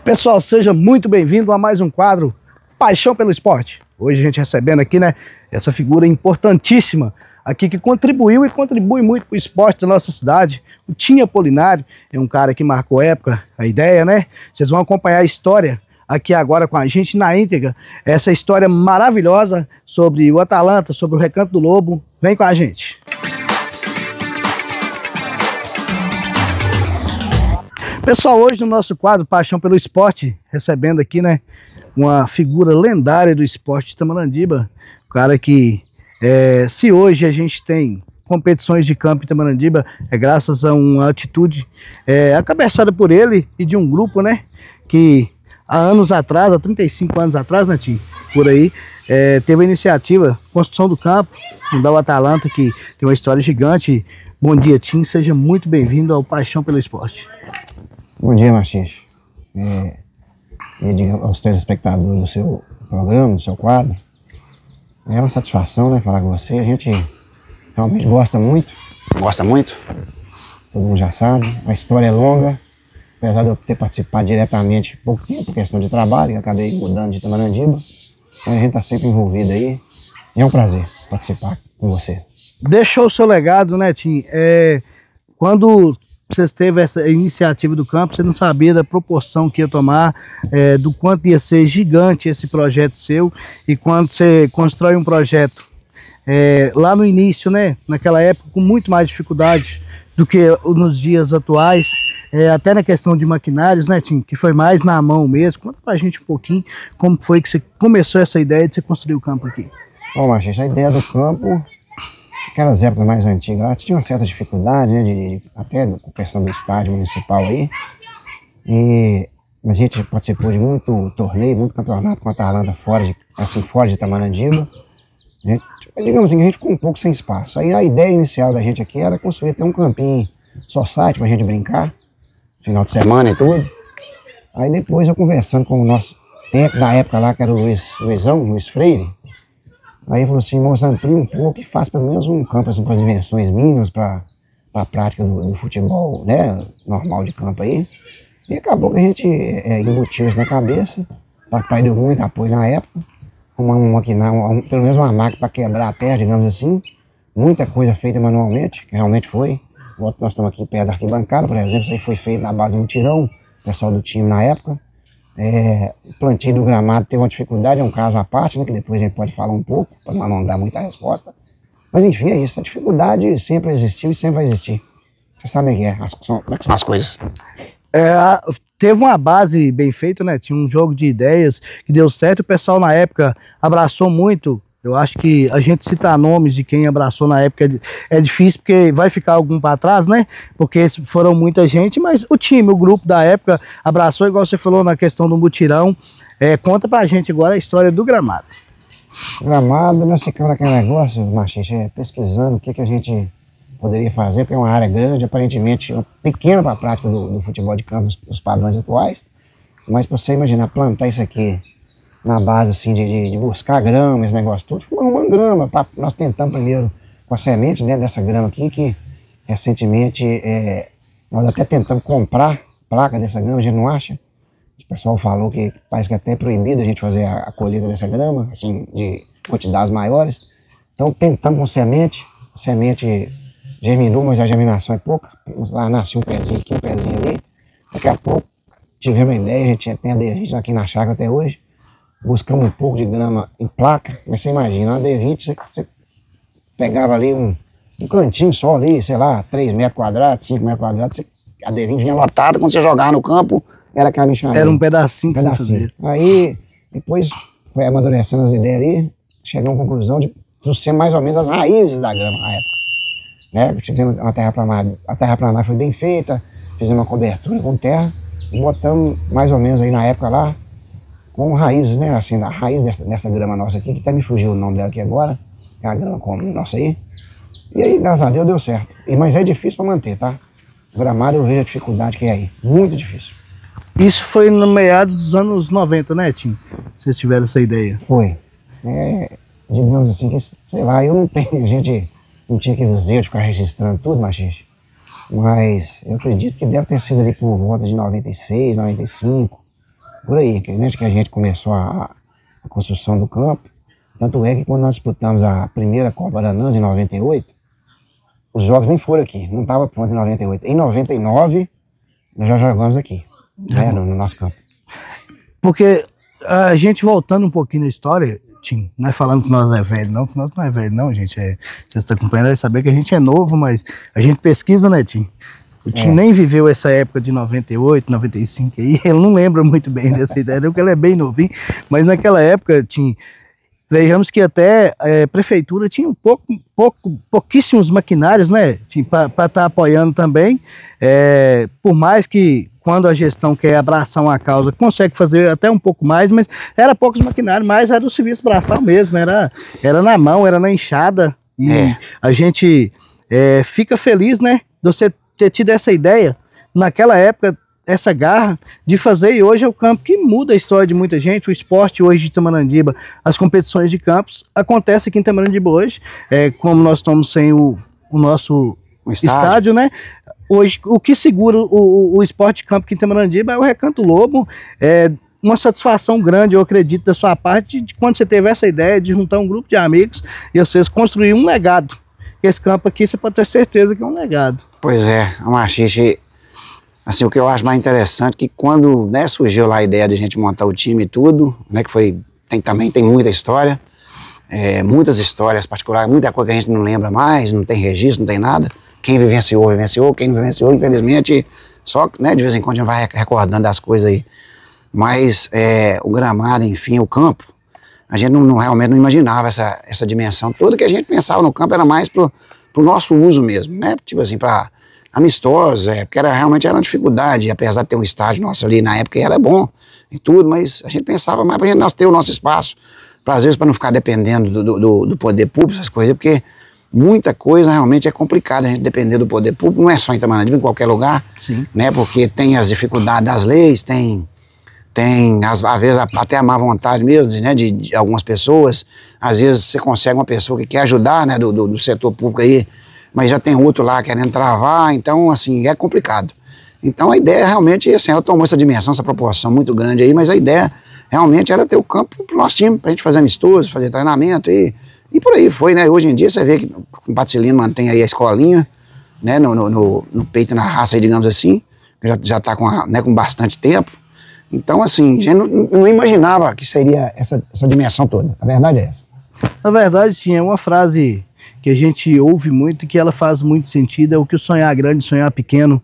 Pessoal, seja muito bem-vindo a mais um quadro Paixão pelo Esporte. Hoje a gente recebendo aqui, essa figura importantíssima aqui que contribuiu e contribui muito para o esporte da nossa cidade. O Tim Apolinário é um cara que marcou época, a ideia, Vocês vão acompanhar a história aqui agora com a gente na íntegra. Essa história maravilhosa sobre o Atalanta, sobre o Recanto do Lobo. Vem com a gente. Pessoal, hoje no nosso quadro Paixão pelo Esporte, recebendo aqui, uma figura lendária do esporte de Tamarandiba, um cara que, se hoje a gente tem competições de campo em Tamarandiba, é graças a uma atitude acabeçada por ele e de um grupo, que há anos atrás, há 35 anos atrás, Tim, por aí, teve a iniciativa, construção do campo, fundar o Atalanta, que tem uma história gigante. Bom dia, Tim, seja muito bem-vindo ao Paixão pelo Esporte. Bom dia, Martins. E diga aos telespectadores do seu programa, do seu quadro. É uma satisfação, falar com você. A gente realmente gosta muito. Gosta muito. Todo mundo já sabe. A história é longa. Apesar de eu ter participado diretamente pouco tempo, por questão de trabalho, eu acabei mudando de Tamarandiba. A gente está sempre envolvido aí. E é um prazer participar com você. Deixou o seu legado, Tim? Quando vocês teve essa iniciativa do campo, você não sabia da proporção que ia tomar, do quanto ia ser gigante esse projeto seu. E quando você constrói um projeto lá no início, naquela época, com muito mais dificuldade do que nos dias atuais, até na questão de maquinários, Tim, que foi mais na mão mesmo. Conta pra gente um pouquinho como foi que você começou essa ideia de você construir o campo aqui. Bom, Marcos, a ideia do campo, aquelas épocas mais antigas, lá tinha uma certa dificuldade, até com a questão do estádio municipal aí. E a gente participou de muito torneio, muito campeonato com a Atalanta fora de Tamarandiba. Digamos assim, a gente ficou um pouco sem espaço. Aí a ideia inicial da gente aqui era construir até um campinho society pra gente brincar, final de semana e tudo. Aí depois eu conversando com o nosso técnico da época lá, que era o Luiz Freire. Aí ele falou assim, moço, amplia um pouco e faz pelo menos um campo assim, com as dimensões mínimas para a prática do futebol, normal de campo aí. E acabou que a gente embutiu isso na cabeça. O papai deu muito apoio na época. Pelo menos uma máquina para quebrar a terra, digamos assim. Muita coisa feita manualmente, que realmente foi. Nós estamos aqui perto da arquibancada, por exemplo, isso aí foi feito na base de mutirão, o pessoal do time na época. O plantio do gramado teve uma dificuldade, é um caso à parte, que depois a gente pode falar um pouco, para não alongar muita resposta. Mas enfim, é isso, a dificuldade sempre existiu e sempre vai existir. Você sabe como é que são as coisas. Teve uma base bem feita, tinha um jogo de ideias que deu certo, o pessoal na época abraçou muito. Eu acho que a gente citar nomes de quem abraçou na época é difícil, porque vai ficar algum para trás, porque foram muita gente, mas o time, o grupo da época abraçou, igual você falou na questão do mutirão. Conta pra gente agora a história do gramado. Gramado, nós ficamos naquele negócio, Martins, pesquisando o que a gente poderia fazer, porque é uma área grande, aparentemente pequena para a prática do futebol de campo, os padrões atuais. Mas para você imaginar, plantar isso aqui na base assim, de buscar grama, esse negócio todo, foi uma grama. Nós tentamos primeiro com a semente dessa grama aqui, que recentemente nós até tentamos comprar placa dessa grama, a gente não acha. O pessoal falou que parece que até é proibido a gente fazer a colheita dessa grama, assim, de quantidades maiores. Então tentamos com semente, a semente germinou, mas a germinação é pouca. Lá nasceu um pezinho aqui, um pezinho ali. Daqui a pouco tivemos uma ideia, a gente tem aderite aqui na chácara até hoje. Buscamos um pouco de grama em placa, mas você imagina, uma D20, você pegava ali um cantinho só ali, sei lá, 3 metros quadrados, 5 metros quadrados, a D20 vinha lotada, quando você jogava no campo, era aquela mexaria. Era um pedacinho que você fazia. Aí, depois, foi amadurecendo as ideias ali, chegamos à conclusão de ser mais ou menos as raízes da grama na época. Tivemos uma terraplanagem, a terraplanagem foi bem feita, fizemos uma cobertura com terra, e botamos mais ou menos aí na época lá, com raízes, assim, a raiz dessa grama nossa aqui, que até me fugiu o nome dela aqui agora, é a grama comum nossa aí. E aí, graças a Deus, deu certo. Mas é difícil para manter, tá? O gramado eu vejo a dificuldade que é aí, muito difícil. Isso foi no meados dos anos 90, Tim? Vocês tiveram essa ideia? Foi. Digamos assim, que, sei lá, eu não tenho, a gente não tinha aquele zelo de ficar registrando tudo, mas eu acredito que deve ter sido ali por volta de 96, 95, por aí, que desde que a gente começou a construção do campo. Tanto é que quando nós disputamos a primeira Copa da NANS em 98, os jogos nem foram aqui, não estava pronto em 98. Em 99, nós já jogamos aqui, né, no nosso campo. Porque a gente voltando um pouquinho na história, Tim, não é falando que nós é velho não, que nós não é velho não, gente. Vocês estão acompanhando, vai saber que a gente é novo, mas a gente pesquisa, né, Tim? O Tim nem viveu essa época de 98, 95 aí, ele não lembra muito bem dessa ideia, porque ele é bem novinho, mas naquela época, Tim, vejamos que até a prefeitura tinha pouquíssimos maquinários, né, para estar apoiando também, por mais que quando a gestão quer abraçar uma causa, consegue fazer até um pouco mais, mas era poucos maquinários, mas era o serviço braçal mesmo, era na mão, era na enxada, e a gente fica feliz, né, de você ter tido essa ideia, naquela época, essa garra de fazer, e hoje é o campo que muda a história de muita gente. O esporte hoje de Tamarandiba, as competições de campos, acontece aqui em Tamarandiba hoje, como nós estamos sem o nosso estádio, né? Hoje, o que segura o esporte de campo aqui em Tamarandiba é o Recanto Lobo, uma satisfação grande, eu acredito, da sua parte, de quando você teve essa ideia de juntar um grupo de amigos e vocês construir um legado. Esse campo aqui, você pode ter certeza que é um legado. Pois é, Machixe, assim, o que eu acho mais interessante é que quando, né, surgiu lá a ideia de a gente montar o time e tudo, né, que foi, também tem muita história, muitas histórias particulares, muita coisa que a gente não lembra mais, não tem registro, não tem nada. Quem vivenciou, vivenciou, quem não vivenciou, infelizmente, só, né, de vez em quando a gente vai recordando das coisas aí. Mas o gramado, enfim, o campo, a gente realmente não imaginava essa dimensão. Tudo que a gente pensava no campo era mais pro nosso uso mesmo, né? Tipo assim, para amistosos, porque realmente era uma dificuldade, apesar de ter um estádio nosso ali na época, era bom e tudo, mas a gente pensava mais pra gente nós ter o nosso espaço, às vezes para não ficar dependendo do poder público, essas coisas, porque muita coisa realmente é complicada a gente depender do poder público, não é só em Tamarandiba, em qualquer lugar, sim, né? Porque tem as dificuldades das leis, tem às vezes até a má vontade mesmo, né, de algumas pessoas. Às vezes você consegue uma pessoa que quer ajudar, né, do setor público aí, mas já tem outro lá querendo travar, então assim, é complicado. Então a ideia realmente, assim, ela tomou essa dimensão, essa proporção muito grande aí, mas a ideia realmente era ter o campo pro nosso time, pra gente fazer amistoso, fazer treinamento e por aí foi, né. Hoje em dia você vê que o Paticilino mantém aí a escolinha, né, no peito e na raça aí, digamos assim, já tá com bastante tempo. Então, assim, a gente não imaginava que seria essa dimensão toda. A verdade é essa. Na verdade, tinha uma frase que a gente ouve muito e que ela faz muito sentido, é o que o sonhar grande, sonhar pequeno,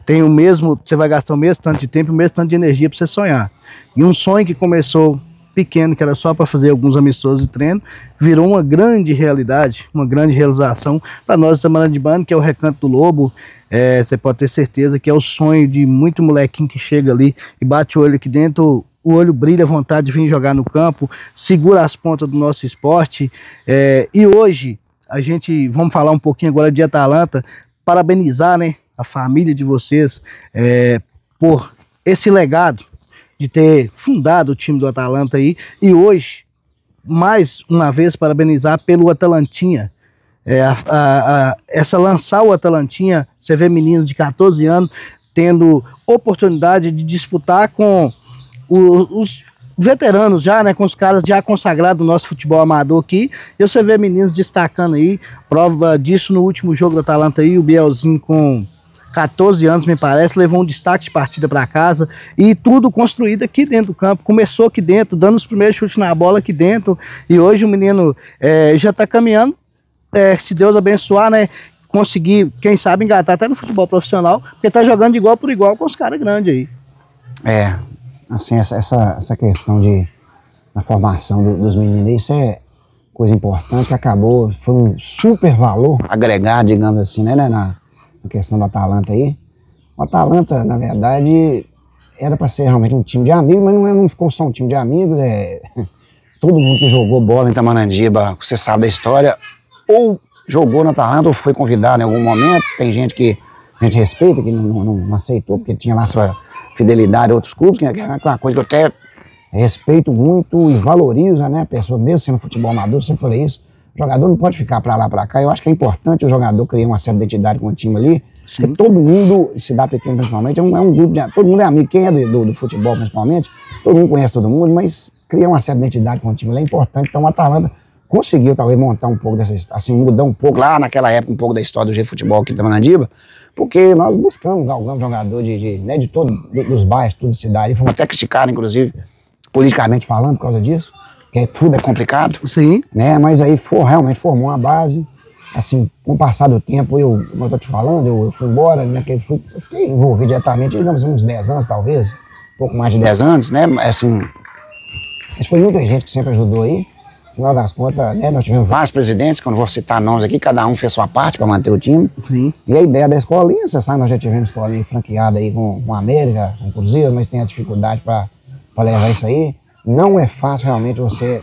tem o mesmo, você vai gastar o mesmo tanto de tempo, o mesmo tanto de energia para você sonhar. E um sonho que começou pequeno, que era só para fazer alguns amistosos de treino, virou uma grande realidade, uma grande realização para nós tamarandibanos, que é o Recanto do Lobo. Você pode ter certeza que é o sonho de muito molequinho que chega ali e bate o olho aqui dentro, o olho brilha, a vontade de vir jogar no campo, segura as pontas do nosso esporte. E hoje, vamos falar um pouquinho agora de Atalanta, parabenizar, né, a família de vocês por esse legado de ter fundado o time do Atalanta aí, e hoje, mais uma vez, parabenizar pelo Atalantinha. Lançar o Atalantinha, você vê meninos de 14 anos tendo oportunidade de disputar com os veteranos já, né, com os caras já consagrados do nosso futebol amador aqui, e você vê meninos destacando aí, prova disso no último jogo do Atalanta aí, o Bielzinho com 14 anos, me parece, levou um destaque de partida para casa, e tudo construído aqui dentro do campo, começou aqui dentro, dando os primeiros chutes na bola aqui dentro, e hoje o menino já está caminhando, se Deus abençoar, né, conseguir, quem sabe, engatar até no futebol profissional, porque tá jogando de igual por igual com os caras grandes aí. Assim, essa questão da formação dos meninos, isso é coisa importante, que acabou, foi um super valor agregado, digamos assim, né, na questão do Atalanta aí. O Atalanta, na verdade, era para ser realmente um time de amigos, mas não ficou só um time de amigos, todo mundo que jogou bola em Tamarandiba, você sabe da história, ou jogou no Atalanta ou foi convidado em algum momento. Tem gente que a gente respeita, que não aceitou, porque tinha lá sua fidelidade a outros clubes, que é uma coisa que eu até respeito muito e valorizo, né, a pessoa, mesmo sendo futebol amador, eu sempre falei isso, o jogador não pode ficar pra lá, pra cá. Eu acho que é importante o jogador criar uma certa identidade com o time ali, Sim. Porque todo mundo, cidade pequena principalmente, é um grupo de... Todo mundo é amigo. Quem é do futebol principalmente, todo mundo conhece todo mundo, mas cria uma certa identidade com o time. É importante. Então o Atalanta conseguiu talvez montar um pouco dessa... Assim, mudar um pouco, lá naquela época, um pouco da história do jeito de futebol aqui em Tamanandiba, porque nós buscamos, galgamos jogador né, de todos, dos bairros, toda a cidade. E fomos até criticados, inclusive, politicamente falando, por causa disso, que tudo é complicado. Sim. Né? Mas aí realmente formou uma base. Assim, com o passar do tempo, como eu tô te falando, eu fui embora, né? Eu fiquei envolvido diretamente, digamos, uns 10 anos, talvez, um pouco mais de 10 anos, né? Assim, mas foi muita gente que sempre ajudou aí. No final das contas, né? Nós tivemos vários presidentes, que eu não vou citar nomes aqui, cada um fez sua parte para manter o time. Sim. E a ideia da escolinha, você sabe, nós já tivemos escolinha franqueada aí com a América, com o Cruzeiro, mas tem a dificuldade para levar isso aí. Não é fácil realmente você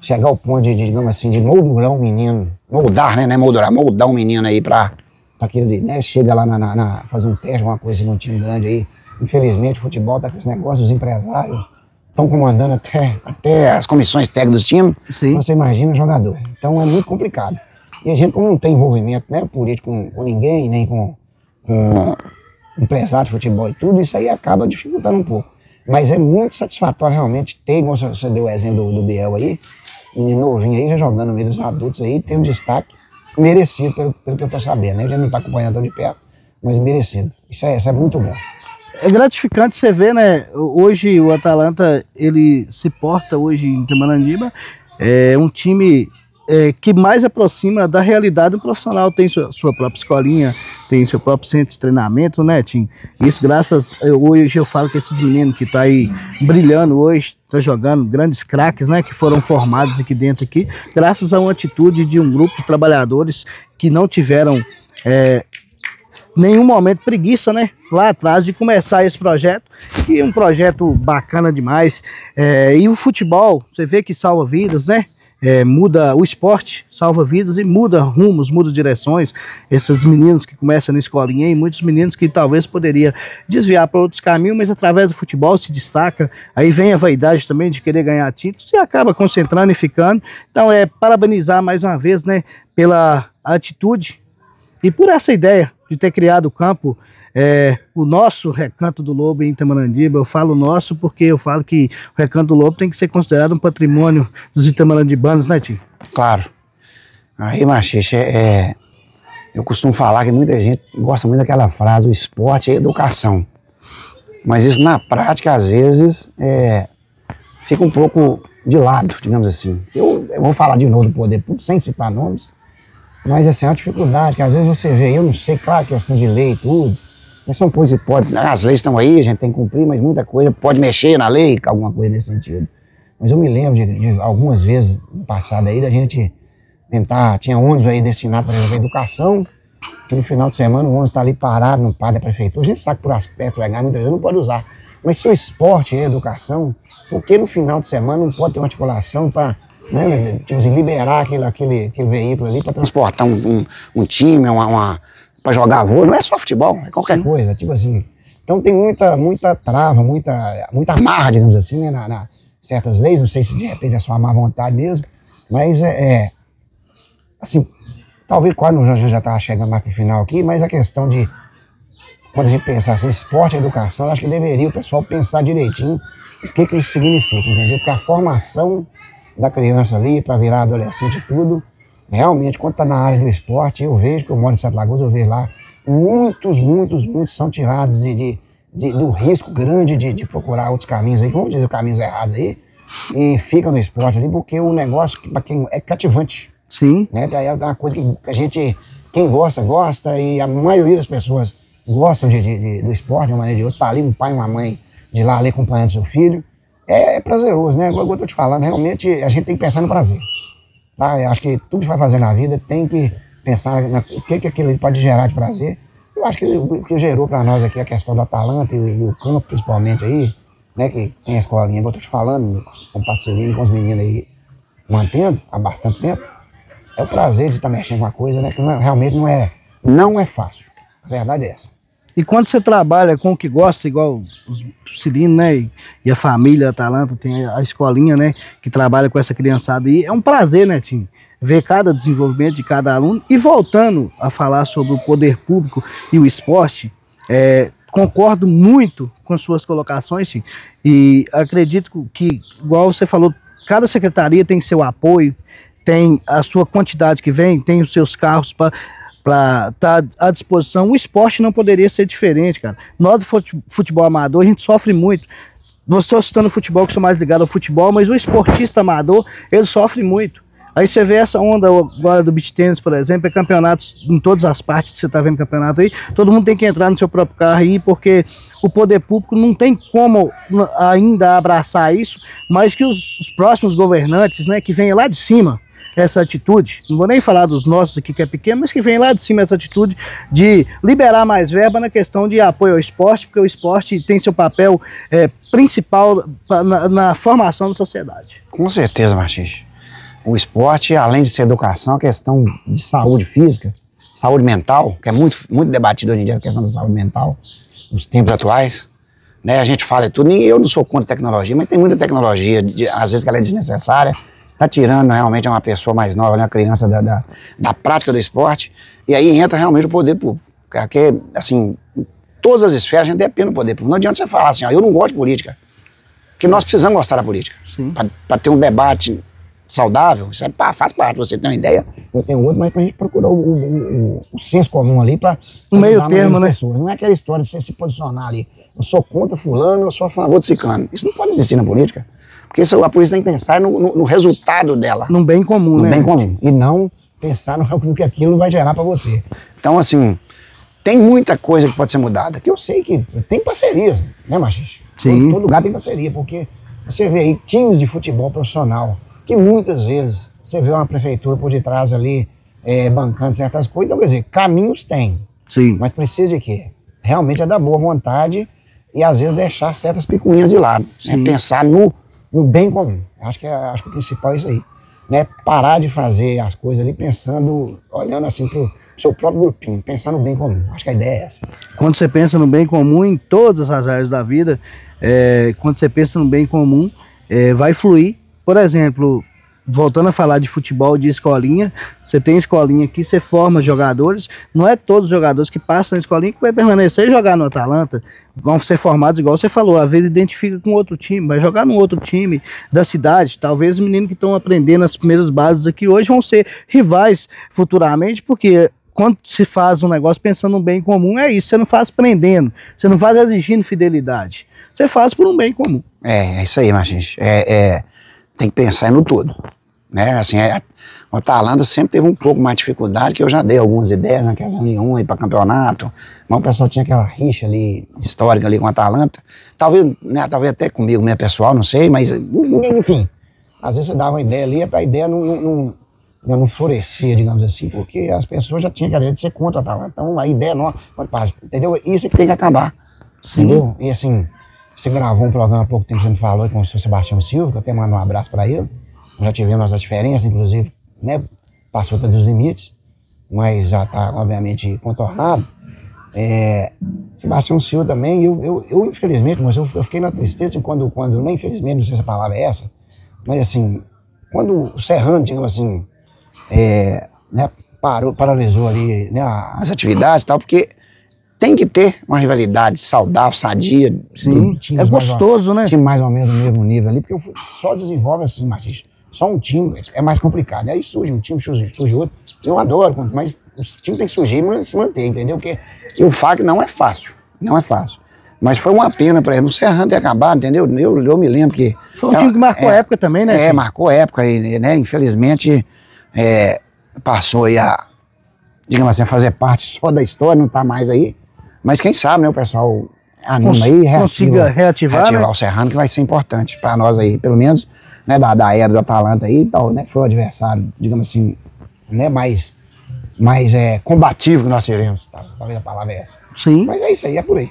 chegar ao ponto de, digamos assim, de moldurar um menino. Moldar, né? Moldar um menino aí pra aquele, né? Chega lá fazer um teste, alguma coisa num time grande aí. Infelizmente, o futebol tá com esse negócio, os empresários estão comandando até as comissões técnicas dos times. Sim. Então você imagina o jogador. Então é muito complicado. E a gente, como não tem envolvimento, né, político com ninguém, nem com empresário de futebol e tudo, isso aí acaba dificultando um pouco. Mas é muito satisfatório realmente ter, como você deu o exemplo do Biel aí, menino novinho aí, já jogando no meio dos adultos aí, tem um destaque merecido pelo que eu tô sabendo, né? A gente não tá acompanhando tão de perto, mas merecido. Isso é muito bom. É gratificante você ver, né? Hoje o Atalanta, ele se porta hoje em Tamanandiba, é um time que mais aproxima da realidade do profissional. Tem sua própria escolinha, tem seu próprio centro de treinamento, né, Tim? Isso graças, hoje eu falo que esses meninos que tá aí brilhando hoje, tá jogando, grandes craques, né, que foram formados aqui dentro aqui, graças a uma atitude de um grupo de trabalhadores que não tiveram nenhum momento preguiça, né, lá atrás de começar esse projeto, que é um projeto bacana demais, e o futebol, você vê que salva vidas, né? Muda o esporte, salva vidas e muda rumos, muda direções. Esses meninos que começam na escolinha e muitos meninos que talvez poderia desviar para outros caminhos, mas através do futebol se destaca. Aí vem a vaidade também de querer ganhar títulos e acaba concentrando e ficando. Então parabenizar mais uma vez, né, pela atitude e por essa ideia de ter criado o campo. O nosso Recanto do Lobo em Tamanandiba, eu falo nosso porque eu falo que o Recanto do Lobo tem que ser considerado um patrimônio dos itamandibanos, né, Tim? Claro. Aí, Machixe, eu costumo falar que muita gente gosta muito daquela frase, o esporte é educação. Mas isso na prática, às vezes, fica um pouco de lado, digamos assim. Eu vou falar de novo do poder público, sem citar nomes, mas assim, é uma dificuldade, que às vezes você vê, eu não sei, claro, questão de lei e tudo, mas são coisas que as leis estão aí, a gente tem que cumprir, mas muita coisa pode mexer na lei, alguma coisa nesse sentido. Mas eu me lembro de algumas vezes no passado aí, da gente tentar, tinha ônibus aí destinado, por exemplo, à educação, que no final de semana o ônibus está ali parado no par da prefeitura, a gente sabe que por aspecto legal, muitas vezes não pode usar, mas se o esporte é educação, por que no final de semana não pode ter uma articulação para, né, tipo assim, liberar aquele veículo ali para transportar um time, para jogar vôlei? Não é só futebol, é qualquer coisa, tipo assim. Então tem muita trava, muita amarra, digamos assim, né, na certas leis, não sei se de repente é só a má vontade mesmo, mas assim, talvez quase a gente já estava chegando mais pro final aqui, mas a questão de, quando a gente pensar assim, esporte e educação, eu acho que deveria o pessoal pensar direitinho o que isso significa, entendeu? Porque a formação da criança ali, para virar adolescente e tudo, realmente, quando está na área do esporte, eu vejo, que eu moro em Sete Lagoas, eu vejo lá, muitos são tirados do risco grande de procurar outros caminhos aí, vamos dizer, caminhos errados aí, e ficam no esporte ali, porque o negócio, para quem é cativante. Sim. Né? Daí é uma coisa que a gente, quem gosta, e a maioria das pessoas gostam do esporte, de uma maneira ou de outra, tá ali um pai e uma mãe de lá ali acompanhando seu filho, é prazeroso, né? Igual eu tô te falando, realmente a gente tem que pensar no prazer. Tá? Eu acho que tudo que vai fazer na vida tem que pensar o que aquilo pode gerar de prazer. Eu acho que o que gerou para nós aqui a questão do Atalanta e o campo, principalmente aí, né, que tem a escolinha, igual eu tô te falando, com o Pacelino, com os meninos aí, mantendo há bastante tempo, é o prazer de estar mexendo com uma coisa, né, que realmente não é fácil. A verdade é essa. E quando você trabalha com o que gosta, igual os Cilino, né, e a família Atalanta, tem a escolinha, né, que trabalha com essa criançada aí, é um prazer, né, Tim? ver cada desenvolvimento de cada aluno. E voltando a falar sobre o poder público e o esporte, concordo muito com suas colocações, sim, e acredito que, igual você falou, cada secretaria tem seu apoio, tem a sua quantidade que vem, tem os seus carros para estar à disposição. O esporte não poderia ser diferente, cara. Nós, futebol amador, a gente sofre muito. Você está citando o futebol, que sou mais ligado ao futebol, mas o esportista amador, ele sofre muito. Aí você vê essa onda agora do beach tennis, por exemplo, é campeonatos em todas as partes que você está vendo campeonato aí, todo mundo tem que entrar no seu próprio carro aí, porque o poder público não tem como ainda abraçar isso, mas que os próximos governantes, né, que venham lá de cima, essa atitude, não vou nem falar dos nossos aqui que é pequeno, mas que vem lá de cima essa atitude de liberar mais verba na questão de apoio ao esporte, porque o esporte tem seu papel principal na formação da sociedade. Com certeza, Martins. O esporte, além de ser educação, a questão de saúde física, saúde mental, que é muito debatido hoje em dia, a questão da saúde mental, nos tempos atuais, né? A gente fala tudo, eu não sou contra tecnologia, mas tem muita tecnologia, às vezes que ela é desnecessária, tá tirando realmente uma pessoa mais nova, uma criança da prática do esporte, e aí entra realmente o poder público, porque, assim, em todas as esferas a gente depende do poder público. Não adianta você falar assim, eu não gosto de política, porque nós precisamos gostar da política, para ter um debate saudável. Isso faz parte, você tem uma ideia, eu tenho outra, mas pra gente procurar o senso comum ali para o meio termo, né? Pessoas. Não é aquela história de você se posicionar ali, eu sou contra fulano, eu sou a favor de ciclano. Isso não pode existir na política, porque a polícia tem que pensar no resultado dela. No bem comum, né? No bem comum, e não pensar no que aquilo vai gerar para você. Então, assim, tem muita coisa que pode ser mudada, que eu sei que tem parcerias, né, Machis? Sim. Todo lugar tem parceria, porque você vê aí times de futebol profissional, que muitas vezes você vê uma prefeitura por detrás ali, bancando certas coisas. Então, quer dizer, caminhos tem. Sim. Mas precisa de quê? Realmente é da boa vontade e às vezes deixar certas picuinhas de lado. Né? Pensar no bem comum. Acho que o principal é isso aí. Né? Parar de fazer as coisas ali pensando, olhando assim pro seu próprio grupinho, pensar no bem comum. Acho que a ideia é essa. Quando você pensa no bem comum em todas as áreas da vida, quando você pensa no bem comum, vai fluir. Por exemplo, voltando a falar de futebol, de escolinha, você tem escolinha aqui, você forma jogadores, não é todos os jogadores que passam na escolinha que vai permanecer e jogar no Atalanta, vão ser formados igual você falou, às vezes identifica com outro time, vai jogar num outro time da cidade, talvez os meninos que estão aprendendo as primeiras bases aqui hoje vão ser rivais futuramente, porque quando se faz um negócio pensando no bem comum, é isso, você não faz prendendo, você não faz exigindo fidelidade, você faz por um bem comum. É isso aí, Martins, tem que pensar no todo, né? Assim, o Atalanta sempre teve um pouco mais de dificuldade, que eu já dei algumas ideias na questão de ir para campeonato, mas o pessoal tinha aquela rixa ali, histórica ali com o Atalanta, talvez até comigo, né, pessoal, não sei, mas enfim, às vezes você dava uma ideia ali, a ideia não florescia, digamos assim, porque as pessoas já tinham a ideia de ser contra o Atalanta, então a ideia não, entendeu? Isso é que tem que acabar, entendeu? E assim, você gravou um programa há pouco tempo, você me falou com o seu Sebastião Silva, que eu até mando um abraço para ele. Já tivemos nossas diferenças, inclusive, né? Passou até dos limites, mas já está, obviamente, contornado. Sebastião Silva também, eu infelizmente, mas eu fiquei na tristeza quando, não infelizmente, não sei se a palavra é essa, mas assim, quando o Serrano, digamos assim, né, paralisou ali, né, as atividades e tal, porque tem que ter uma rivalidade saudável, sadia. Sim, é gostoso, né? Time mais ou menos no mesmo nível ali, porque só desenvolve assim, Martins. Só um time é mais complicado. Aí surge um time, surge outro. Eu adoro, mas o time tem que surgir e se manter, entendeu? Porque o fato não é fácil, não é fácil. Mas foi uma pena para ele, o Serrano ter acabado, entendeu? Eu me lembro que... Foi um time que marcou época também, né? Marcou época, e, né? Infelizmente, passou aí digamos assim, a fazer parte só da história, não tá mais aí. Mas quem sabe, né, o pessoal anima aí, consiga reativar, né? O Serrano, que vai ser importante para nós aí, pelo menos, né, da era do Atalanta aí e tal, né, foi o adversário, digamos assim, né, mais combativo que nós seremos, tá? Talvez a palavra é essa. Sim. Mas é isso aí, é por aí.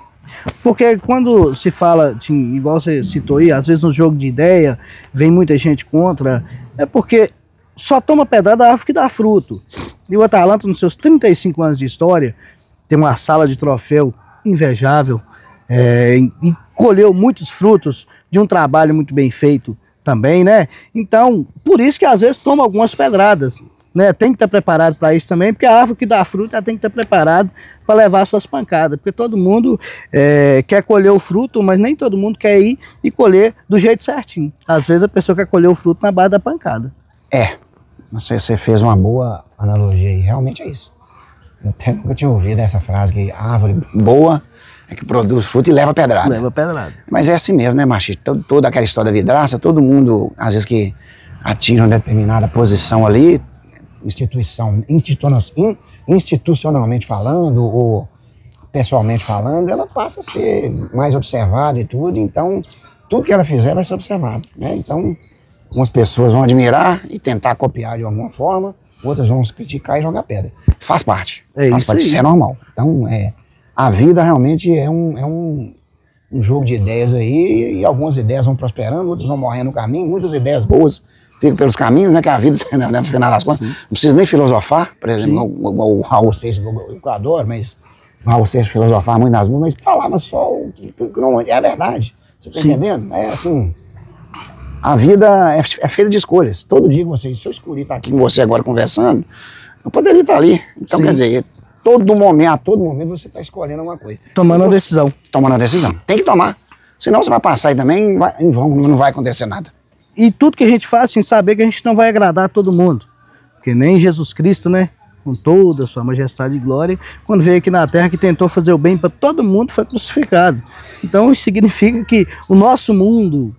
Porque quando se fala, igual você citou aí, às vezes no jogo de ideia, vem muita gente contra, é porque só toma pedrada a árvore que dá fruto. E o Atalanta, nos seus 35 anos de história, tem uma sala de troféu invejável, e colheu muitos frutos de um trabalho muito bem feito também, né? Então, por isso que às vezes toma algumas pedradas. né, tem que estar preparado para isso também, porque a árvore que dá fruto, ela tem que estar preparado para levar suas pancadas, porque todo mundo quer colher o fruto, mas nem todo mundo quer ir e colher do jeito certinho. Às vezes a pessoa quer colher o fruto na base da pancada. Você fez uma boa analogia aí, realmente é isso. Eu até nunca tinha ouvido essa frase, que árvore boa é que produz fruto e leva pedrada. Leva pedrada. Mas é assim mesmo, né, Machito? Toda aquela história da vidraça, todo mundo, às vezes que atinge uma determinada posição ali, institucionalmente falando, ou pessoalmente falando, ela passa a ser mais observada e tudo, então tudo que ela fizer vai ser observado, né? Então, umas pessoas vão admirar e tentar copiar de alguma forma, outras vão criticar e jogar pedra. Faz parte. Faz parte, isso é normal. Então, a vida realmente é um jogo de ideias aí, e algumas ideias vão prosperando, outras vão morrendo no caminho, muitas ideias boas ficam pelos caminhos, né? Que a vida, no final das contas, não precisa nem filosofar, por exemplo, o Raul Seixas, que eu adoro, mas o Raul Seixas filosofava muito nas músicas, mas falava só o que não é a verdade. Você tá entendendo? É assim. A vida é feita de escolhas. Todo dia se eu escolhi estar aqui com você agora conversando, eu poderia estar ali. Então, quer dizer, a todo momento você está escolhendo alguma coisa. Tomando uma decisão. Tomando uma decisão. Tem que tomar. Senão você vai passar aí também em vão, não vai acontecer nada. E tudo que a gente faz sem saber que a gente não vai agradar a todo mundo. Porque nem Jesus Cristo, né? Com toda a sua majestade e glória, quando veio aqui na terra, que tentou fazer o bem para todo mundo, foi crucificado. Então isso significa que o nosso mundo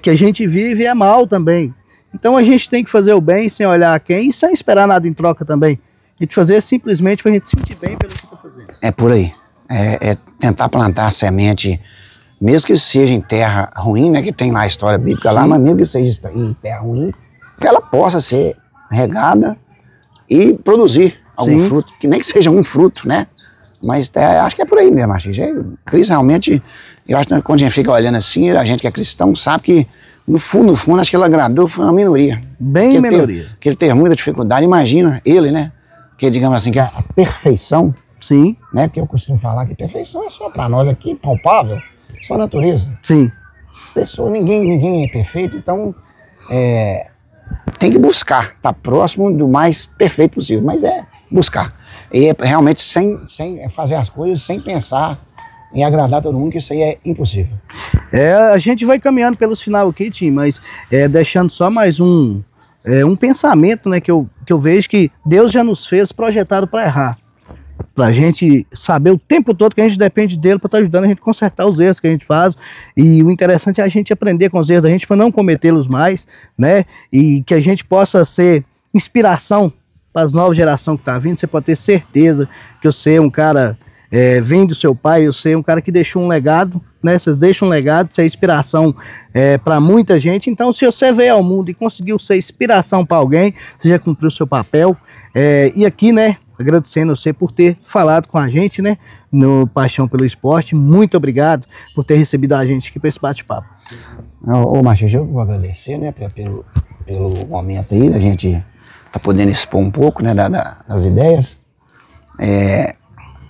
que a gente vive é mal também. Então a gente tem que fazer o bem sem olhar a quem e sem esperar nada em troca também. A gente fazer simplesmente para a gente se sentir bem pelo que está fazendo. É por aí. É tentar plantar a semente, mesmo que seja em terra ruim, né? Que tem lá a história bíblica lá, mas mesmo que seja em terra ruim, que ela possa ser regada e produzir algum fruto, que nem que seja um fruto, né? Mas acho que é por aí mesmo, acho. Cristo realmente, eu acho que quando a gente fica olhando assim, a gente que é cristão sabe que no fundo, acho que ele agradou, foi uma minoria. Bem minoria. Que ele teve muita dificuldade, imagina ele, né? Que digamos assim, que a perfeição, né? Porque eu costumo falar que perfeição é só para nós aqui, palpável, só a natureza. Pessoa, ninguém é perfeito, então tem que buscar, estar próximo do mais perfeito possível, mas buscar. E realmente sem fazer as coisas sem pensar em agradar todo mundo, que isso aí é impossível. A gente vai caminhando pelos final aqui, Tim, mas deixando só mais um pensamento, né, que eu vejo que Deus já nos fez projetado para errar. Pra gente saber o tempo todo que a gente depende dele para estar ajudando a gente a consertar os erros que a gente faz. E o interessante é a gente aprender com os erros da gente para não cometê-los mais, né? E que a gente possa ser inspiração para as novas gerações que tá vindo. Você pode ter certeza que você é um cara, vem do seu pai, você é um cara que deixou um legado, né? Vocês deixam um legado, você é inspiração para muita gente. Então, se você veio ao mundo e conseguiu ser inspiração para alguém, você já cumpriu o seu papel. E aqui, né? Agradecendo você por ter falado com a gente, né, no Paixão pelo Esporte. Muito obrigado por ter recebido a gente aqui para esse bate-papo. Ô Machado, eu vou agradecer, né, pelo momento aí, a gente tá podendo expor um pouco, né, das ideias.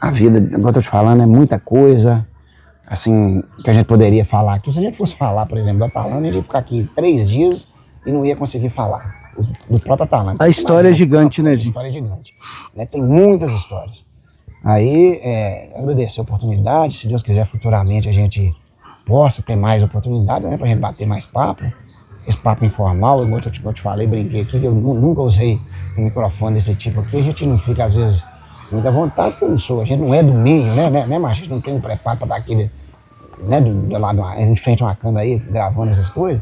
A vida, igual eu tô te falando, é muita coisa, assim, que a gente poderia falar aqui. Se a gente fosse falar, por exemplo, do Atalanta, a gente ia ficar aqui 3 dias e não ia conseguir falar do próprio Atalanta. A história é gigante, né, Jim? A história é gigante. Né? Tem muitas histórias. Aí, agradecer a oportunidade, se Deus quiser, futuramente a gente possa ter mais oportunidade, né, pra gente bater mais papo. Esse papo informal, igual eu te falei, brinquei aqui, que eu nunca usei um microfone desse tipo aqui. A gente não fica, às vezes, muita vontade, porque eu não sou. A gente não é do meio, né, mas a gente não tem um preparo para dar aquele, né, do lado, em frente a uma câmera aí, gravando essas coisas.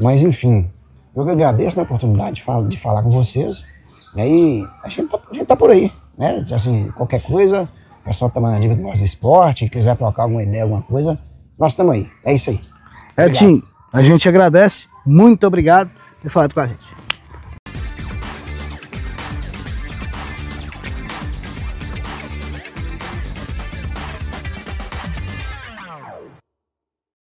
Mas, enfim, eu que agradeço a oportunidade de falar com vocês, né, e a gente tá por aí, né, assim, qualquer coisa, o pessoal tá mandando dica que gosta do esporte, quiser trocar alguma ideia, alguma coisa, nós estamos aí, é isso aí. Tim, a gente agradece, muito obrigado por ter falado com a gente.